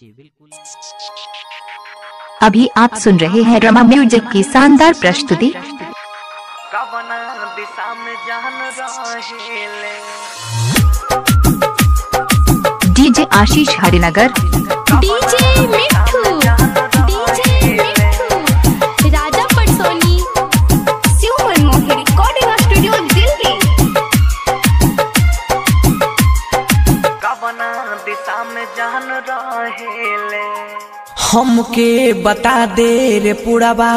जी बिल्कुल। अभी आप सुन रहे हैं रमा म्यूजिक की शानदार प्रस्तुति। डीजे आशीष हरिनगर, डीजे मिठू, राजा पटसोनी, शिव मनमोहन रिकॉर्डिंग स्टूडियो दिल्ली। कवना दिशा में जान रहेले हमके बता दे रे पुरबा,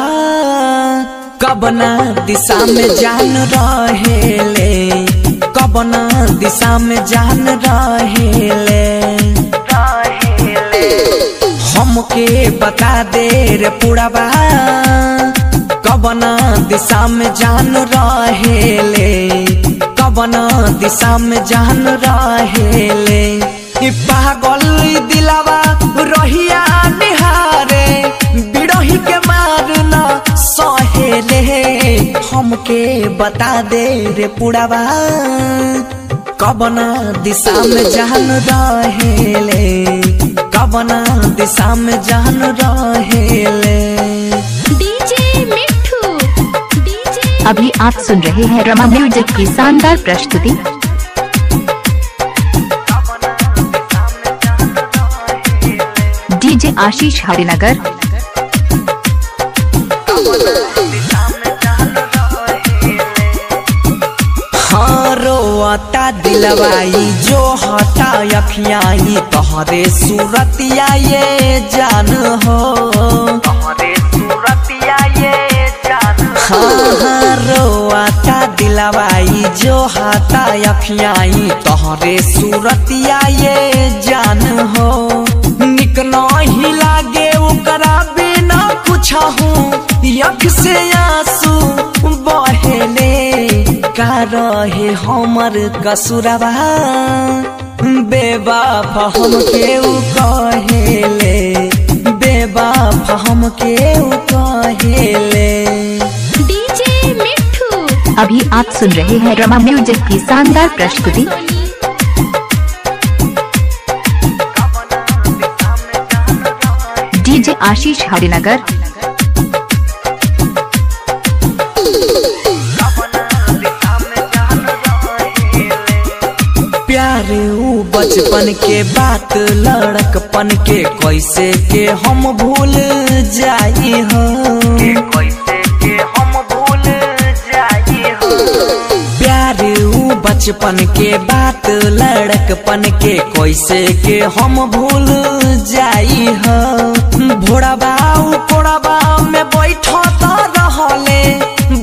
कवना दिशा में जान रहेले, कवना दिशा में जान रहेले। हमके बता दे रे पुरबा, कवना दिशा में जान रहेले, कवना दिशा में जान रहेले। पागल दिलावा रहिया निहारे, बिरही के मारना सहेले। हमके बता दे रे पुरबा, कवना दिशा में जान रहेले, कवना दिशा में जान रहेले। डीजे मिठू, अभी आप सुन रहे हैं रमा म्यूजिक की शानदार प्रस्तुति। डीजे आशीष हरिनगर, हाँ रोता दिलवाई जो हटा अखियाई, तोहरे सूरतिया ये जान हो, तोहरे सूरतिया ये जान। हाँ रोता दिलवाई जो हटा अखियाई, तोहरे सूरतिया ये जान हो। निक नहीं लागे ओकरा बिना कुछ हूँ, अख से आंसू बहेले। का रहे हमर कसुरबा, बेवफा हमके उ कहेले, बेवफा हमके उ कहेले। डीजे मिठू, अभी आप सुन रहे हैं रमा म्यूजिक की शानदार प्रस्तुति। डीजे आशीष हरिनगर, प्यार ऊ बचपन के बात लड़कपन के, कैसे के हम भूल जाई हो, कैसे के हम भूल जाई हो। प्यार ऊ बचपन के बात लड़कपन के, कैसे के हम भूल जाई हो। भोरबा ऊ कोरबा में बैठा रहले,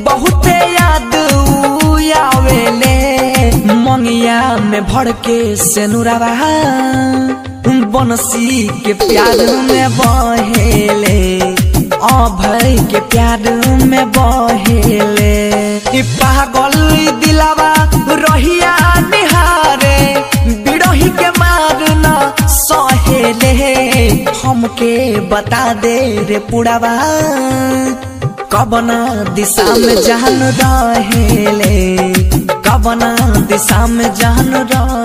बहुते याद ऊ आवेले। मंगिया में भर के सेनुरबा, बंसी के प्यार में बहेले, अभय के प्यार में बहेले। पागल दिलावा रहिया निहारे, बिरही के मारना सहेले। हमके बता दे रे पुरबा, कवना दिशा में जान रहेले, कवना दिशा में जान रहेले।